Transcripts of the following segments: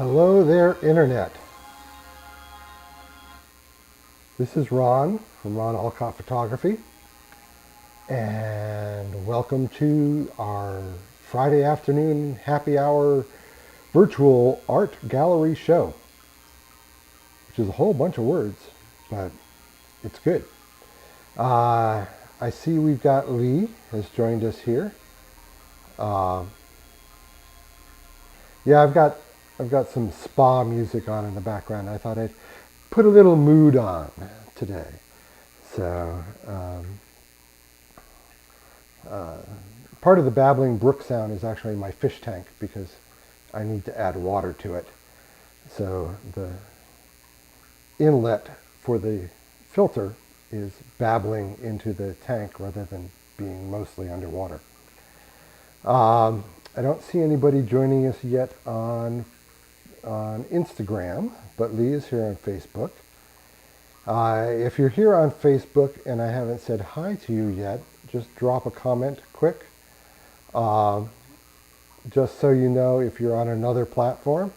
Hello there, Internet. This is Ron from Ron Alcott Photography, and welcome to our Friday afternoon happy hour virtual art gallery show, which is a whole bunch of words, but it's good. I see we've got Lee has joined us here. Yeah, I've got some spa music on in the background. I thought I'd put a little mood on today. So part of the babbling brook sound is actually my fish tank because I need to add water to it. So the inlet for the filter is babbling into the tank rather than being mostly underwater. I don't see anybody joining us yet on Instagram, but Lee is here on Facebook. If you're here on Facebook and I haven't said hi to you yet, just drop a comment quick. Just so you know, if you're on another platform,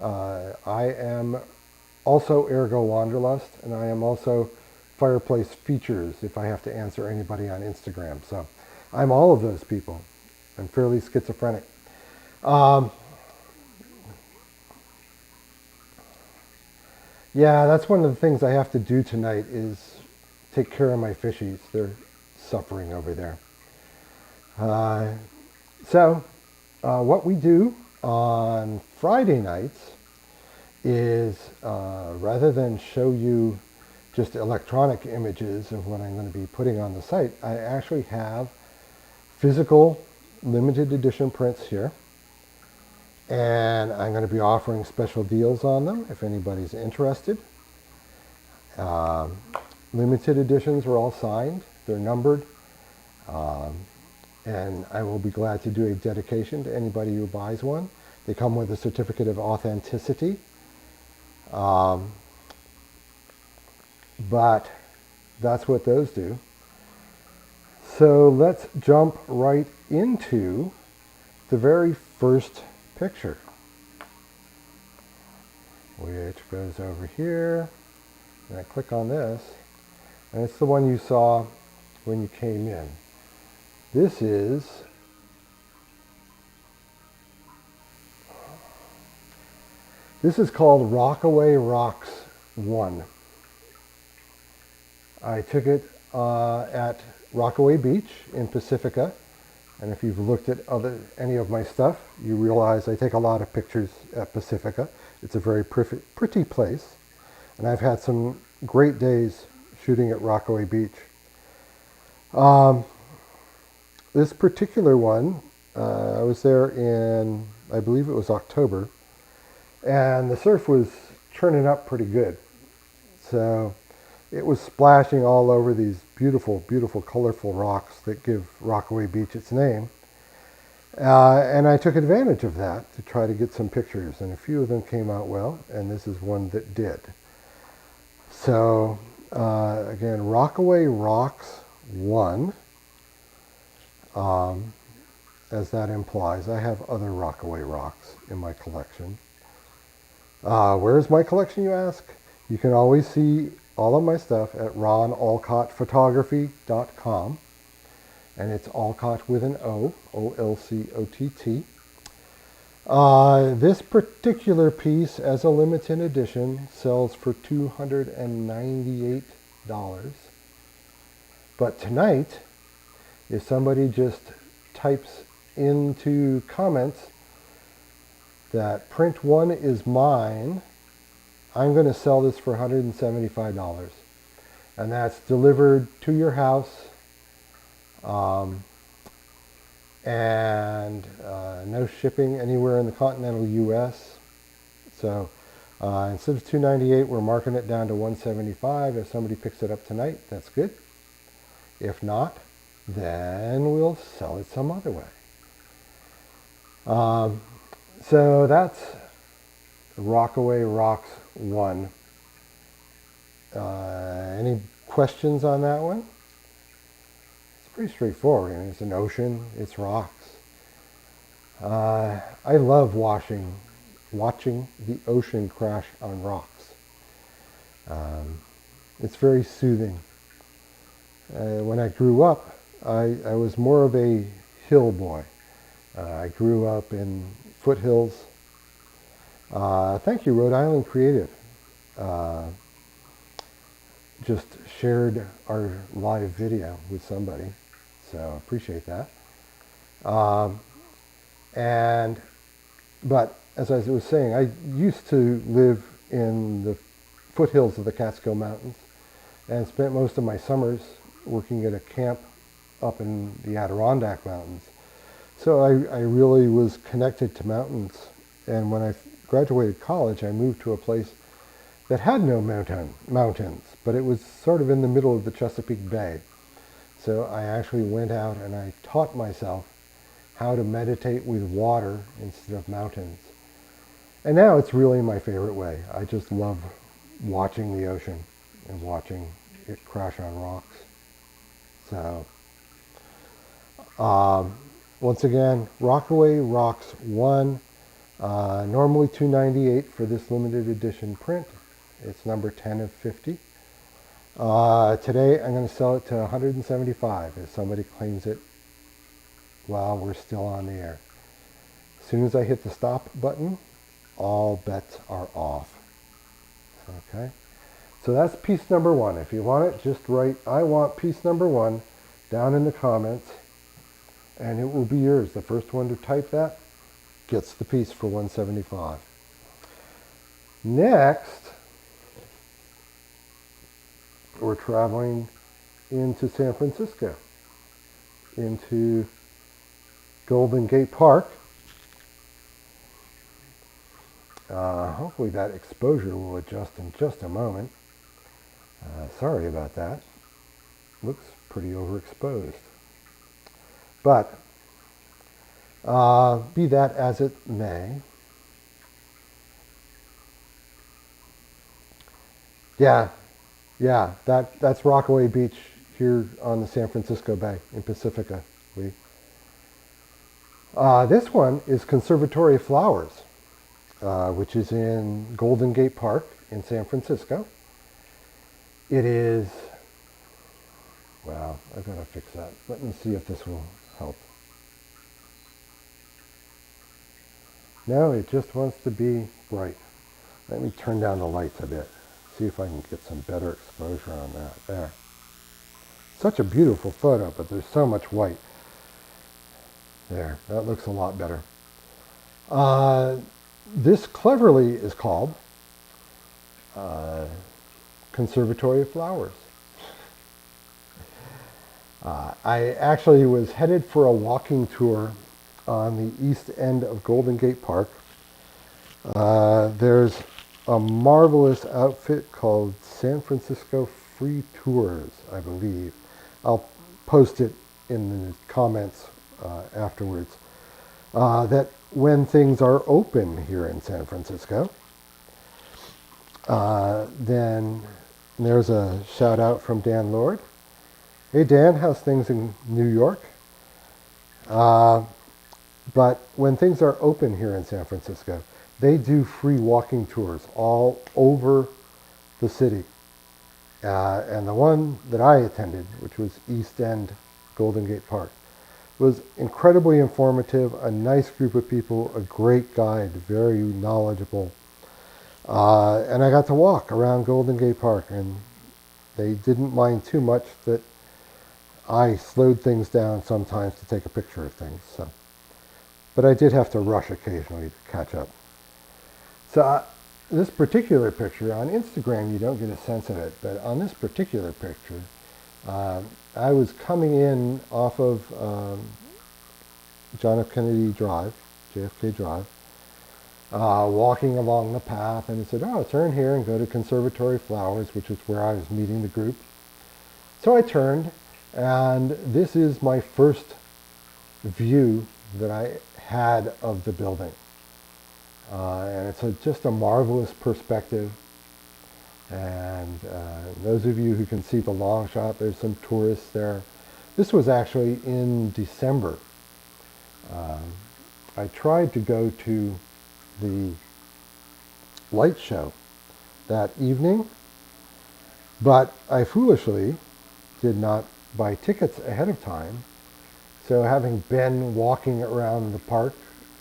I am also Ergo Wanderlust, and I am also Fireplace Features if I have to answer anybody on Instagram. So I'm all of those people. I'm fairly schizophrenic. Yeah, that's one of the things I have to do tonight is take care of my fishies. They're suffering over there. What we do on Friday nights is rather than show you just electronic images of what I'm going to be putting on the site, I actually have physical limited edition prints here. And I'm going to be offering special deals on them if anybody's interested. Limited editions are all signed. They're numbered. And I will be glad to do a dedication to anybody who buys one. They come with a certificate of authenticity. But that's what those do. So let's jump right into the very first picture, which goes over here, and I click on this, and it's the one you saw when you came in. This is called Rockaway Rocks 1. I took it at Rockaway Beach in Pacifica. And if you've looked at any of my stuff, you realize I take a lot of pictures at Pacifica. It's a very pretty place. And I've had some great days shooting at Rockaway Beach. This particular one, I was there in, I believe it was October. And the surf was churning up pretty good. So it was splashing all over these beautiful, beautiful, colorful rocks that give Rockaway Beach its name. And I took advantage of that to try to get some pictures, and a few of them came out well, and this is one that did. So, again, Rockaway Rocks 1, as that implies. I have other Rockaway rocks in my collection. Where's my collection, you ask? You can always see all of my stuff at ronalcottphotography.com, and it's Alcott with an O, O-L-C-O-T-T. This particular piece, as a limited edition, sells for $298. But tonight, if somebody just types into comments that print 1 is mine, I'm going to sell this for $175, and that's delivered to your house, and no shipping anywhere in the continental U.S. So instead of $298, we're marking it down to $175. If somebody picks it up tonight, that's good. If not, then we'll sell it some other way. So that's Rockaway Rocks 1. Any questions on that one? It's pretty straightforward. I mean, it's an ocean, it's rocks. I love washing watching the ocean crash on rocks. It's very soothing. When I grew up, I was more of a hill boy. I grew up in foothills. Thank you, Rhode Island Creative. Just shared our live video with somebody, so appreciate that. But as I was saying, I used to live in the foothills of the Catskill Mountains and spent most of my summers working at a camp up in the Adirondack Mountains. So I really was connected to mountains. And when I graduated college, I moved to a place that had no mountains, but it was sort of in the middle of the Chesapeake Bay. So I actually went out and I taught myself how to meditate with water instead of mountains. And now it's really my favorite way. I just love watching the ocean and watching it crash on rocks. So, once again, Rockaway Rocks 1, normally $298 for this limited edition print. It's number 10 of 50. Today I'm going to sell it to $175 if somebody claims it while we're still on the air. As soon as I hit the stop button, all bets are off. Okay? So that's piece number 1. If you want it, just write, I want piece number 1 down in the comments, and it will be yours. The first one to type that gets the piece for $175. Next, we're traveling into San Francisco, into Golden Gate Park. Hopefully that exposure will adjust in just a moment. Sorry about that. Looks pretty overexposed. But be that as it may, yeah, that's Rockaway Beach here on the San Francisco Bay in Pacifica. This one is Conservatory of Flowers, which is in Golden Gate Park in San Francisco. It is, wow, I've got to fix that. Let me see if this will help. No, it just wants to be bright. Let me turn down the lights a bit. See if I can get some better exposure on that. There. Such a beautiful photo, but there's so much white. There, that looks a lot better. This cleverly is called Conservatory of Flowers. I actually was headed for a walking tour on the east end of Golden Gate Park. There's a marvelous outfit called San Francisco Free Tours, I believe. I'll post it in the comments afterwards. That when things are open here in San Francisco, then there's a shout out from Dan Lord. Hey Dan, how's things in New York? But when things are open here in San Francisco, they do free walking tours all over the city. And the one that I attended, which was East End Golden Gate Park, was incredibly informative, a nice group of people, a great guide, very knowledgeable. And I got to walk around Golden Gate Park, and they didn't mind too much that I slowed things down sometimes to take a picture of things. So. But I did have to rush occasionally to catch up. So this particular picture, on Instagram you don't get a sense of it, but on this particular picture, I was coming in off of John F. Kennedy Drive, JFK Drive, walking along the path, and it said, oh, turn here and go to Conservatory Flowers, which is where I was meeting the group. So I turned, and this is my first view that I had of the building. And it's just a marvelous perspective. And those of you who can see the long shot, there's some tourists there. This was actually in December. I tried to go to the light show that evening, but I foolishly did not buy tickets ahead of time. So having been walking around the park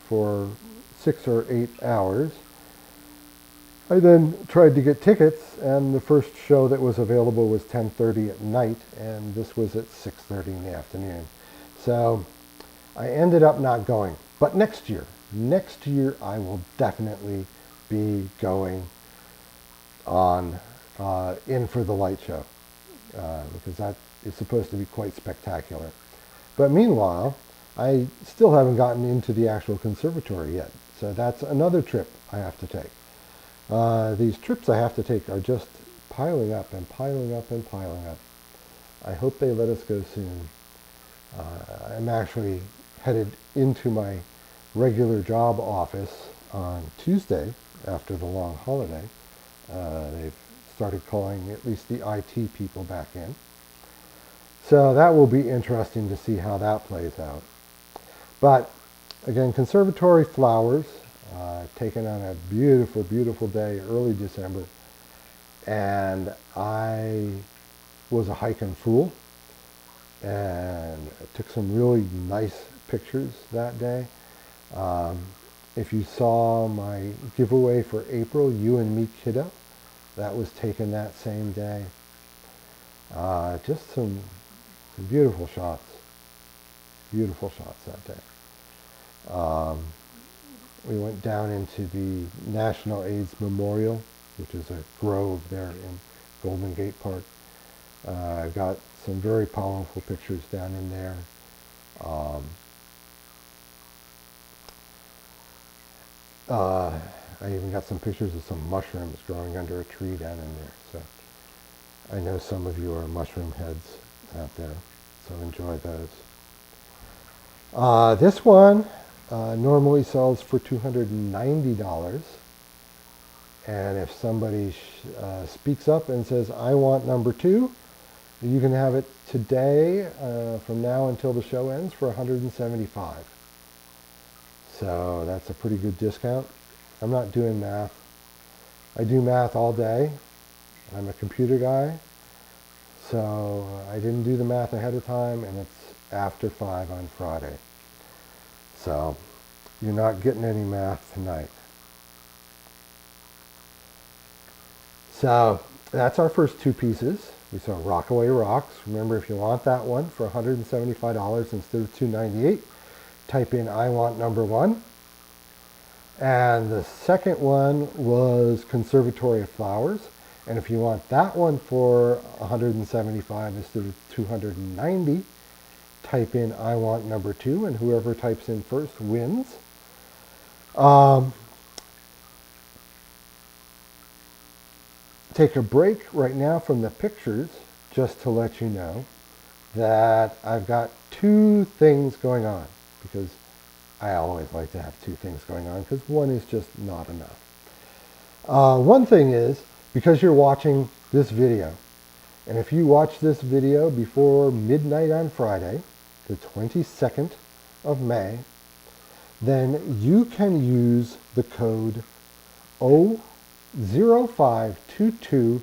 for 6 or 8 hours, I then tried to get tickets, and the first show that was available was 10:30 at night, and this was at 6:30 in the afternoon. So I ended up not going. But next year I will definitely be going on in for the light show because that is supposed to be quite spectacular. But meanwhile, I still haven't gotten into the actual conservatory yet. So that's another trip I have to take. These trips I have to take are just piling up and piling up and piling up. I hope they let us go soon. I'm actually headed into my regular job office on Tuesday after the long holiday. They've started calling at least the IT people back in. So that will be interesting to see how that plays out. But again, conservatory flowers, taken on a beautiful, beautiful day, early December. And I was a hiking fool and took some really nice pictures that day. If you saw my giveaway for April, You and Me Kiddo, that was taken that same day. Just some beautiful shots that day. We went down into the National AIDS Memorial, which is a grove there in Golden Gate Park. Got some very powerful pictures down in there. I even got some pictures of some mushrooms growing under a tree down in there. So I know some of you are mushroom heads out there, so enjoy those. This one normally sells for $290. And if somebody speaks up and says, I want number 2, you can have it today from now until the show ends for $175. So that's a pretty good discount. I'm not doing math. I do math all day. I'm a computer guy. So I didn't do the math ahead of time, and it's after 5 on Friday. So you're not getting any math tonight. So that's our first 2 pieces. We saw Rockaway Rocks. Remember, if you want that one for $175 instead of $298, type in I want number 1. And the second one was Conservatory of Flowers. And if you want that one for $175 instead of $290, type in I want number 2, and whoever types in first wins. Take a break right now from the pictures just to let you know that I've got 2 things going on, because I always like to have 2 things going on because one is just not enough. One thing is, because you're watching this video, and if you watch this video before midnight on Friday, the 22nd of May, then you can use the code 0522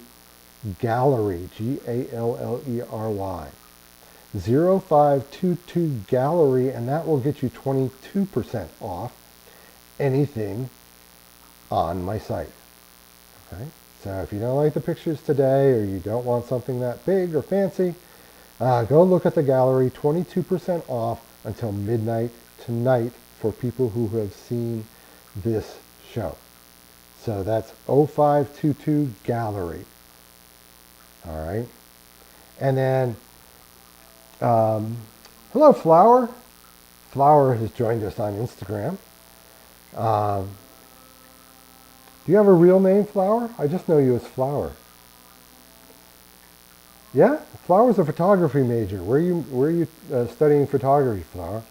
Gallery, Gallery, 0522 Gallery, and that will get you 22% off anything on my site. Okay? So if you don't like the pictures today, or you don't want something that big or fancy, go look at the gallery. 22% off until midnight tonight for people who have seen this show. So that's 0522 Gallery. All right. And then, hello, Flower. Flower has joined us on Instagram. Do you have a real name, Flower? I just know you as Flower. Yeah? Flower's a photography major. Where are you studying photography, Flower?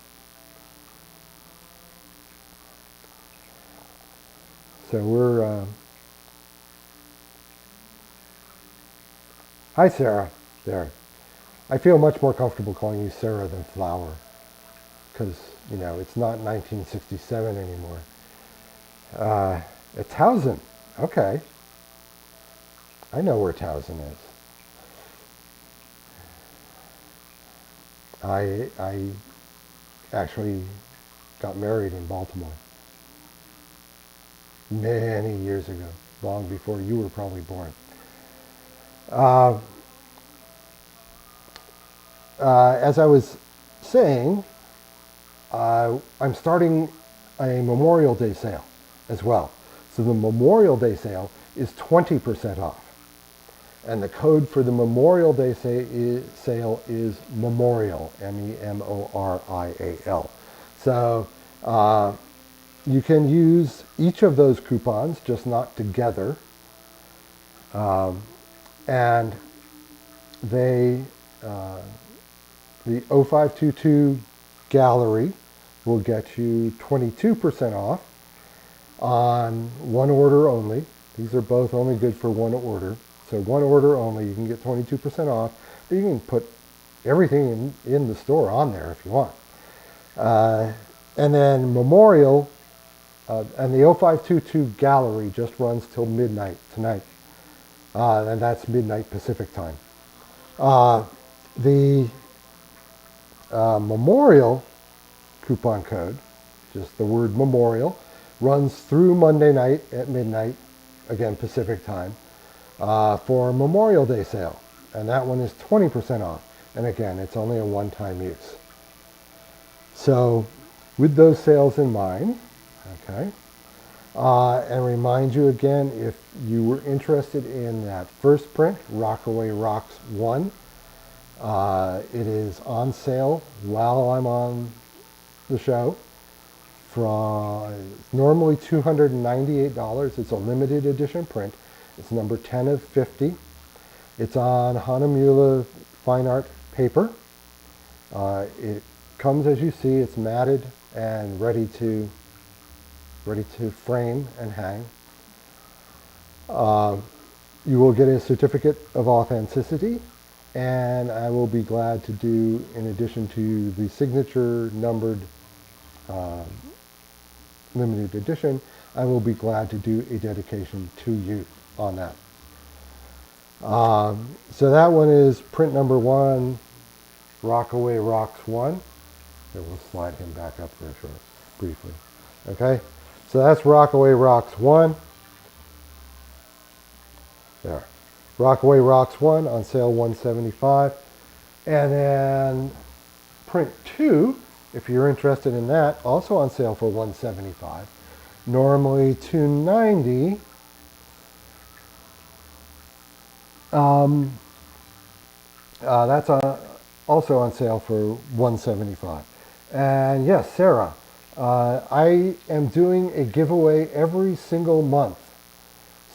So we're... Hi, Sarah. There. I feel much more comfortable calling you Sarah than Flower, because, it's not 1967 anymore. It's Hausen. Okay, I know where Towson is. I actually got married in Baltimore many years ago, long before you were probably born. Uh, as I was saying, I'm starting a Memorial Day sale as well. So the Memorial Day sale is 20% off. And the code for the Memorial Day sale is Memorial, Memorial. So you can use each of those coupons, just not together. And they, the 0522 gallery will get you 22% off on one order only. These are both only good for one order. So one order only, you can get 22% off. But you can put everything in the store on there if you want. And then Memorial and the 0522 gallery just runs till midnight tonight. And that's midnight Pacific time. The Memorial coupon code, just the word Memorial, runs through Monday night at midnight, again Pacific time, for Memorial Day sale. And that one is 20% off. And again, it's only a one-time use. So with those sales in mind, okay, and remind you again, if you were interested in that first print, Rockaway Rocks 1, it is on sale while I'm on the show. From normally $298. It's a limited edition print. It's number 10 of 50. It's on Hahnemühle fine art paper. It comes, as you see, it's matted and ready to frame and hang. You will get a certificate of authenticity, and I will be glad to do, in addition to the signature numbered limited edition, I will be glad to do a dedication to you on that. So that one is print number 1, Rockaway Rocks 1. And we'll slide him back up there briefly. Okay, so that's Rockaway Rocks 1. There. Rockaway Rocks 1 on sale $175. And then print 2, if you're interested in that, also on sale for $175. Normally $290. That's also on sale for $175. And yes, Sarah, I am doing a giveaway every single month.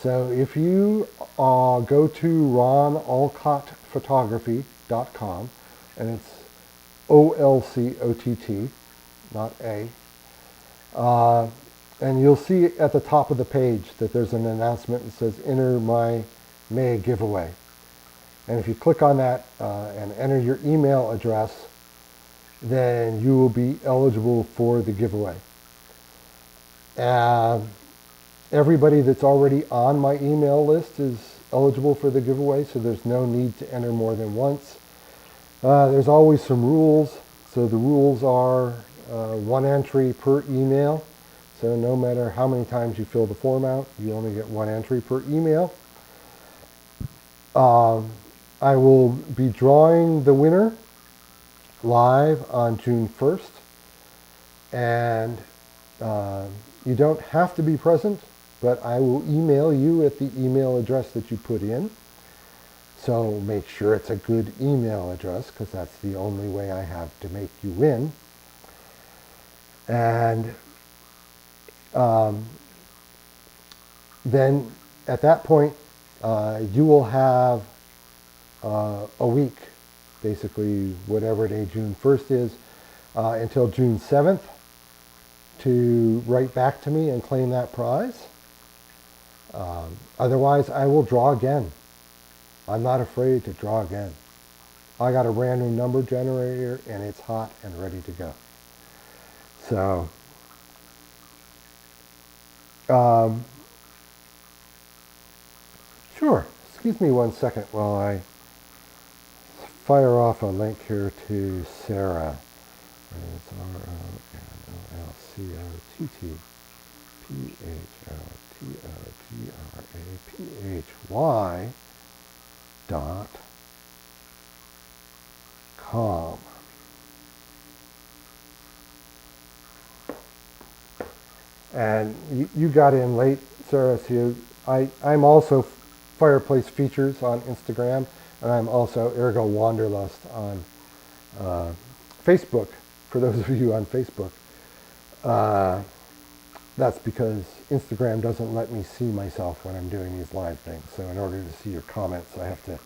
So if you go to ronalcottphotography.com, and it's OLCOTT, not A, and you'll see at the top of the page that there's an announcement that says enter my May giveaway. And if you click on that and enter your email address, then you will be eligible for the giveaway. Everybody that's already on my email list is eligible for the giveaway, so there's no need to enter more than once. There's always some rules. So the rules are one entry per email. So no matter how many times you fill the form out, you only get one entry per email. I will be drawing the winner live on June 1st. And you don't have to be present, but I will email you at the email address that you put in. So make sure it's a good email address, because that's the only way I have to make you win. And then at that point, you will have a week, basically whatever day June 1st is, until June 7th to write back to me and claim that prize. Otherwise, I will draw again. I'm not afraid to draw again. I got a random number generator, and it's hot and ready to go. So, Sure. Excuse me 1 second while I fire off a link here to Sarah. It's ROLLOTTPHOTOGRAPhy.com. And you got in late, Sarah, so I'm also Fireplace Features on Instagram, and I'm also Ergo Wanderlust on Facebook, for those of you on Facebook. That's because Instagram doesn't let me see myself when I'm doing these live things. So in order to see your comments, I have to...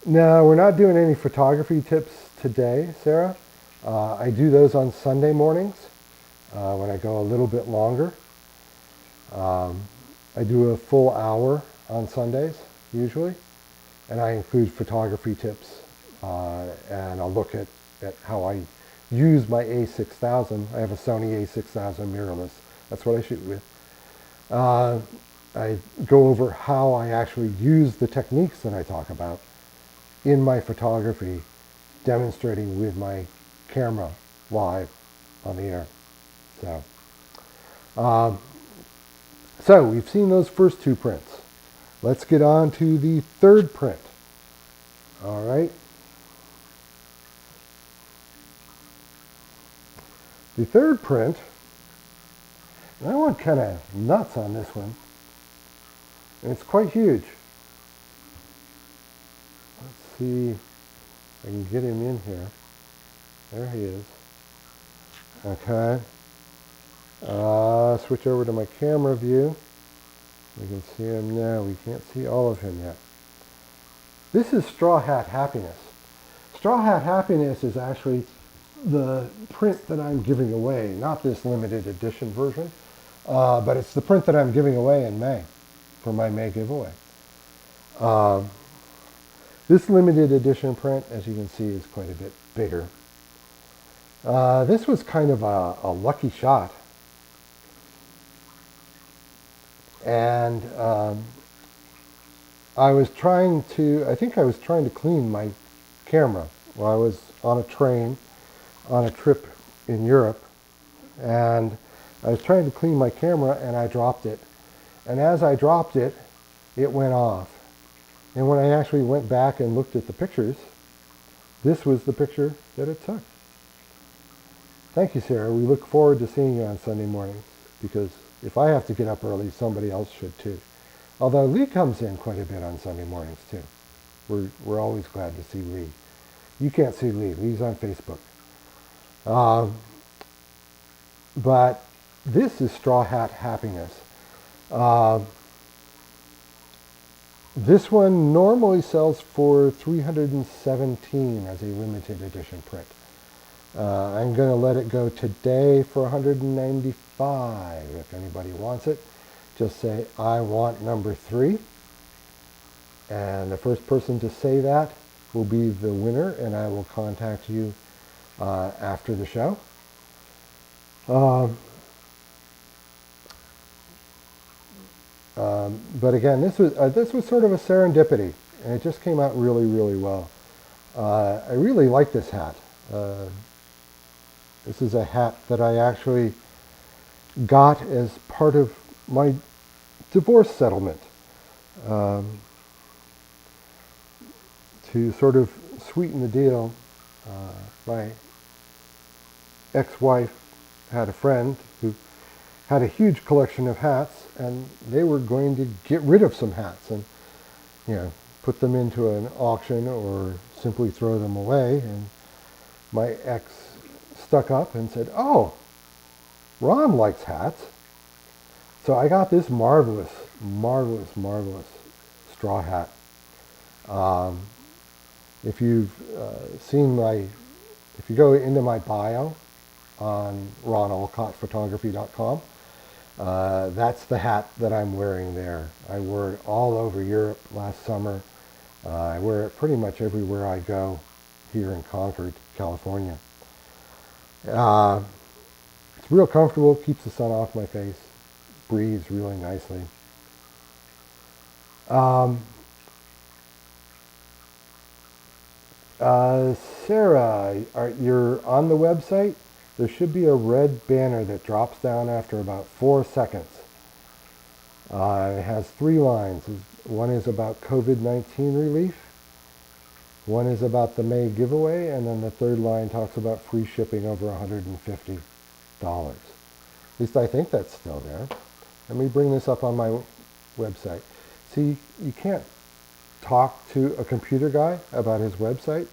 No, we're not doing any photography tips today, Sarah. I do those on Sunday mornings when I go a little bit longer. I do a full hour on Sundays, usually, and I include photography tips, and I'll look at how I use my A6000. I have a Sony A6000 mirrorless. That's what I shoot with. I go over how I actually use the techniques that I talk about in my photography, demonstrating with my camera live on the air. So we've seen those first two prints. Let's get on to the third print. All right. The third print, and I went kind of nuts on this one, and it's quite huge. Let's see if I can get him in here. There he is. Okay. Switch over to my camera view. We can see him now. We can't see all of him yet. This is Straw Hat Happiness. Straw Hat Happiness is actually the print that I'm giving away, not this limited edition version, but it's the print that I'm giving away in May for my May giveaway. This limited edition print, as you can see, is quite a bit bigger. This was kind of a lucky shot. And I think I was trying to clean my camera while I was on a train on a trip in Europe, and I was trying to clean my camera and I dropped it. And as I dropped it, it went off. And when I actually went back and looked at the pictures, this was the picture that it took. Thank you, Sarah. We look forward to seeing you on Sunday mornings, because if I have to get up early, somebody else should too. Although Lee comes in quite a bit on Sunday mornings too. We're always glad to see Lee. You can't see Lee. Lee's on Facebook. But this is Straw Hat Happiness. This one normally sells for $317 as a limited edition print. I'm going to let it go today for $195 if anybody wants it. Just say, I want number 3. And the first person to say that will be the winner, and I will contact you after the show. But again, this was sort of a serendipity, and it just came out really, really well. I really like this hat. This is a hat that I actually got as part of my divorce settlement, to sort of sweeten the deal. My ex-wife had a friend who had a huge collection of hats, and they were going to get rid of some hats and, put them into an auction or simply throw them away. And my ex stuck up and said, "Oh, Ron likes hats." So I got this marvelous, marvelous, marvelous straw hat. If you've if you go into my bio on ronalcottphotography.com, that's the hat that I'm wearing there. I wore it all over Europe last summer. I wear it pretty much everywhere I go here in Concord, California. It's real comfortable, keeps the sun off my face. breathes really nicely. Um, Sarah, you're on the website. There should be a red banner that drops down after about 4 seconds. It has 3 lines. One is about COVID-19 relief. One is about the May giveaway, and then the third line talks about free shipping over $150. At least I think that's still there. Let me bring this up on my website. See, you can't talk to a computer guy about his website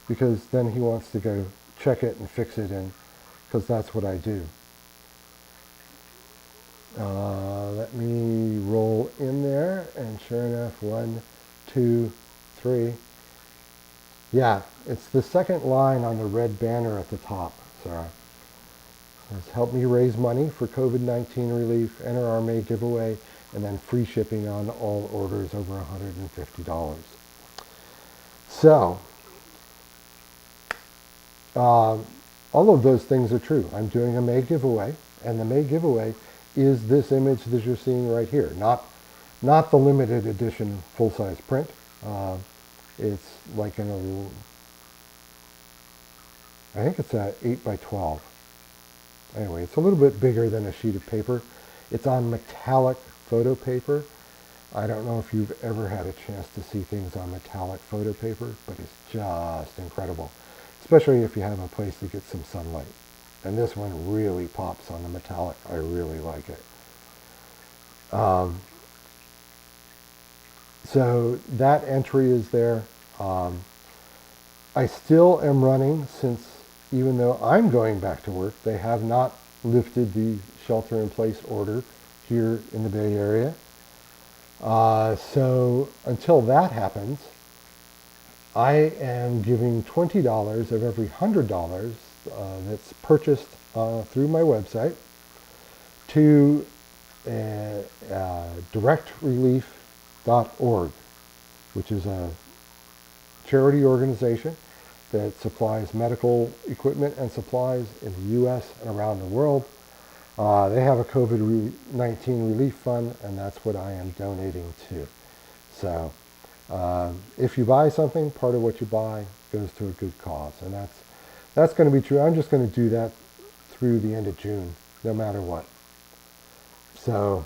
because then he wants to go check it and fix it, and because that's what I do. Let me roll in there, and sure enough, 1, 2, 3. Yeah, it's the second line on the red banner at the top, Sarah. It's help me raise money for COVID-19 relief, enter our May giveaway, and then free shipping on all orders over $150. So, all of those things are true. I'm doing a May giveaway, and the May giveaway is this image that you're seeing right here, not the limited edition full-size print. It's like in I think it's a 8 by 12. Anyway, it's a little bit bigger than a sheet of paper. It's on metallic photo paper. I don't know if you've ever had a chance to see things on metallic photo paper, but it's just incredible, especially if you have a place that gets some sunlight. And this one really pops on the metallic. I really like it. So that entry is there. I still am running, since even though I'm going back to work, they have not lifted the shelter-in-place order here in the Bay Area. So until that happens, I am giving $20 of every $100 that's purchased through my website to directrelief.org, which is a charity organization that supplies medical equipment and supplies in the U.S. and around the world. They have a COVID-19 relief fund, and that's what I am donating to. So if you buy something, part of what you buy goes to a good cause, and that's going to be true. I'm just going to do that through the end of June, no matter what. So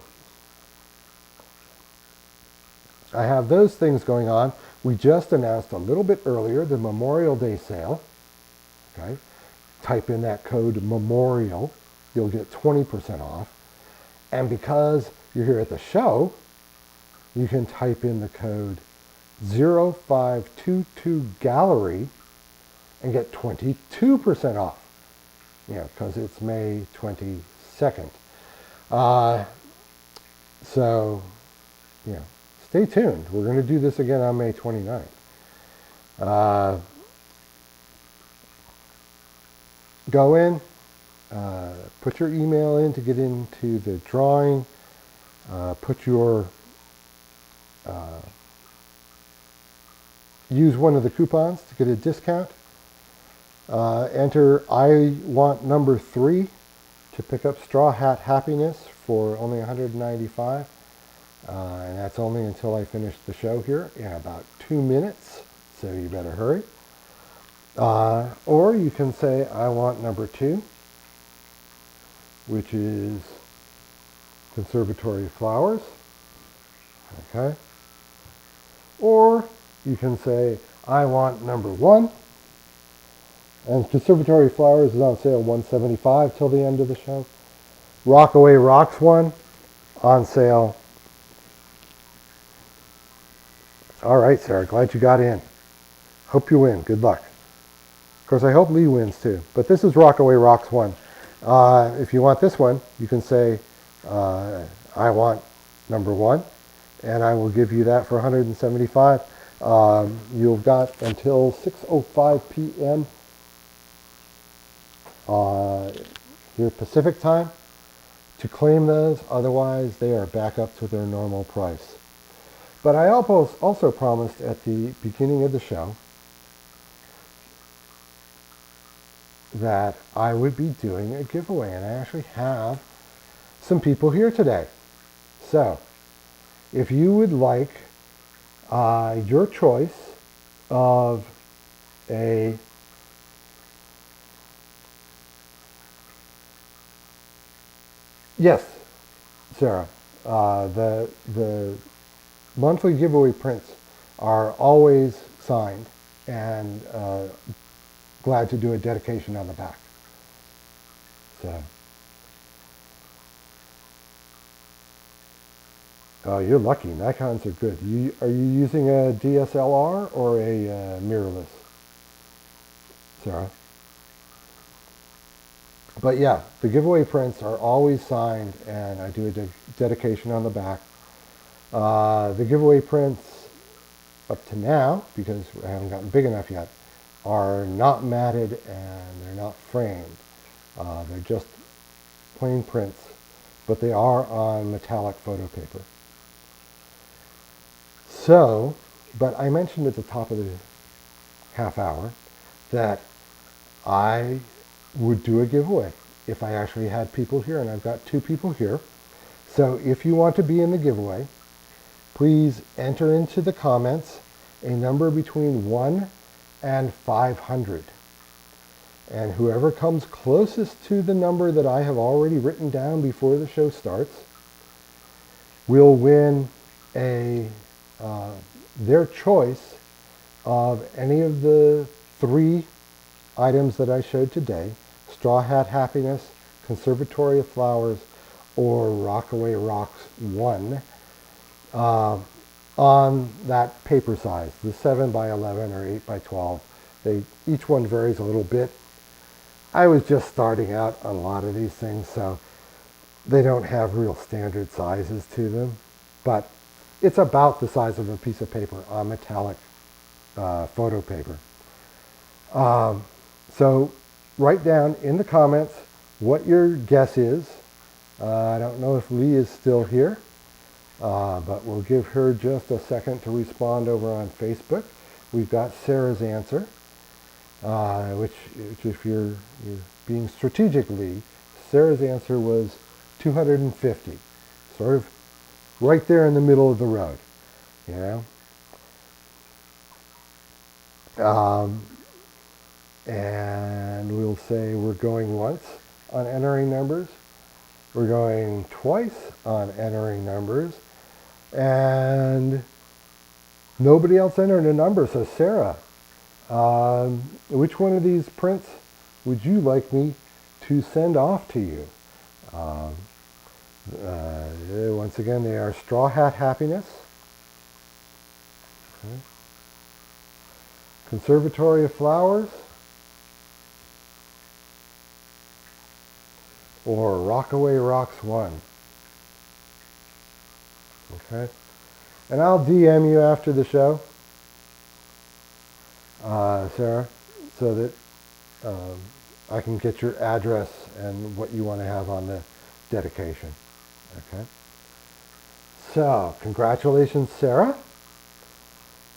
I have those things going on. We just announced a little bit earlier the Memorial Day sale. Okay, type in that code MEMORIAL. You'll get 20% off. And because you're here at the show, you can type in the code 0522gallery and get 22% off. Because it's May 22nd. So, stay tuned. We're going to do this again on May 29th. Go in, put your email in to get into the drawing, put your, use one of the coupons to get a discount. Enter I want number 3 to pick up Straw Hat Happiness for only $195. And that's only until I finish the show here in about 2 minutes, so you better hurry. Or you can say, I want number 2, which is Conservatory Flowers. Okay. Or you can say, I want number 1. And Conservatory Flowers is on sale $175 till the end of the show. Rockaway Rocks 1 on sale. All right, Sarah, glad you got in. Hope you win. Good luck. Of course, I hope Lee wins too. But this is Rockaway Rocks 1. If you want this one, you can say, I want number 1, and I will give you that for $175. You've got until 6:05 p.m. Here Pacific time to claim those. Otherwise, they are back up to their normal price. But I also promised at the beginning of the show that I would be doing a giveaway, and I actually have some people here today. So, if you would like your choice of a yes, Sarah, the monthly giveaway prints are always signed and glad to do a dedication on the back. So, you're lucky. Nikons are good. Are you using a DSLR or a mirrorless, Sarah? But yeah, the giveaway prints are always signed, and I do a dedication on the back. The giveaway prints up to now, because I haven't gotten big enough yet, are not matted and they're not framed. They're just plain prints, but they are on metallic photo paper. So, but I mentioned at the top of the half hour that I would do a giveaway if I actually had people here, and I've got 2 people here. So if you want to be in the giveaway, please enter into the comments a number between 1 and 500. And whoever comes closest to the number that I have already written down before the show starts will win their choice of any of the 3 items that I showed today: Straw Hat Happiness, Conservatory of Flowers, or Rockaway Rocks 1, on that paper size, the 7 by 11 or 8 by 12. Each one varies a little bit. I was just starting out on a lot of these things, so they don't have real standard sizes to them, but it's about the size of a piece of paper on metallic photo paper. So write down in the comments what your guess is. I don't know if Lee is still here, but we'll give her just a second to respond over on Facebook. We've got Sarah's answer, which if you're being strategic, Lee, Sarah's answer was 250, sort of right there in the middle of the road, you know. And we'll say we're going once on entering numbers. We're going twice on entering numbers. And nobody else entered a number. So Sarah, which one of these prints would you like me to send off to you? Once again, they are Straw Hat Happiness, okay. Conservatory of Flowers, or Rockaway Rocks 1. Okay? And I'll DM you after the show, Sarah, so that I can get your address and what you want to have on the dedication. Okay? So, congratulations, Sarah.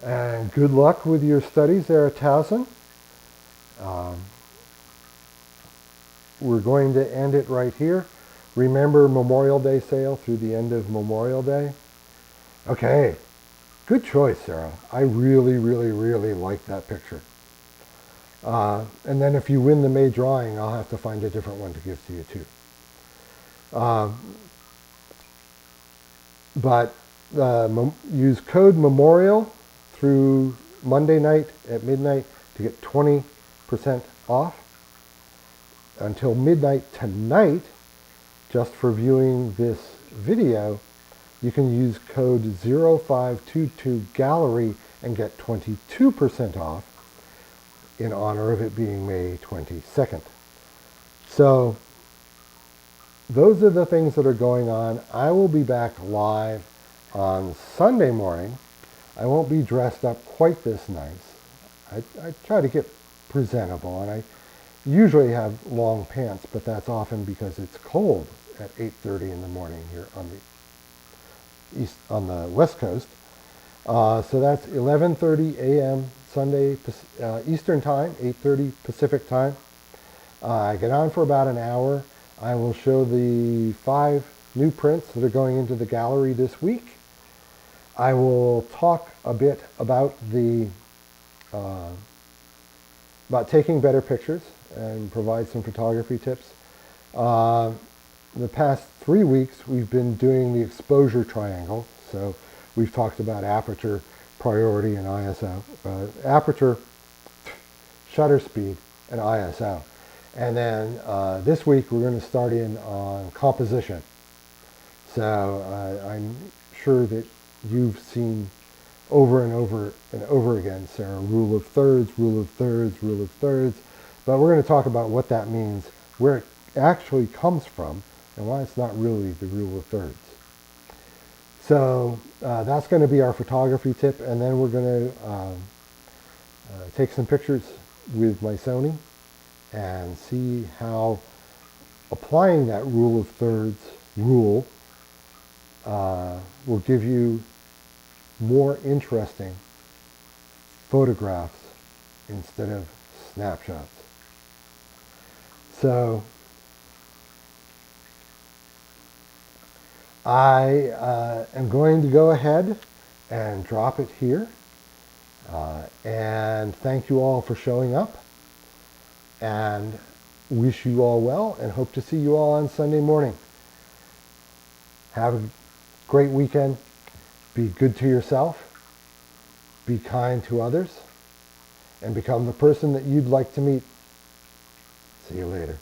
And good luck with your studies there at Towson. We're going to end it right here. Remember Memorial Day sale through the end of Memorial Day. Okay, good choice, Sarah. I really, really, really like that picture. And then if you win the May drawing, I'll have to find a different one to give to you too. But use code MEMORIAL through Monday night at midnight to get 20% off. Until midnight tonight, just for viewing this video, you can use code 0522GALLERY and get 22% off in honor of it being May 22nd. So those are the things that are going on. I will be back live on Sunday morning. I won't be dressed up quite this nice. I try to get presentable, and I usually have long pants, but that's often because it's cold at 8:30 in the morning here on the West Coast. So that's 11:30 a.m. Sunday Eastern Time, 8:30 Pacific Time. I get on for about an hour. I will show the 5 new prints that are going into the gallery this week. I will talk a bit about about taking better pictures and provide some photography tips. The past 3 weeks we've been doing the exposure triangle. So we've talked about aperture, priority, and ISO. Aperture, shutter speed, and ISO. And then this week we're going to start in on composition. So I'm sure that you've seen over and over and over again, Sarah, rule of thirds, rule of thirds, rule of thirds. But we're going to talk about what that means, where it actually comes from, and why it's not really the rule of thirds. So that's going to be our photography tip, and then we're going to take some pictures with my Sony and see how applying that rule of thirds rule will give you more interesting photographs instead of snapshots. So I am going to go ahead and drop it here. And thank you all for showing up. And wish you all well and hope to see you all on Sunday morning. Have a great weekend. Be good to yourself. Be kind to others. And become the person that you'd like to meet. See you later.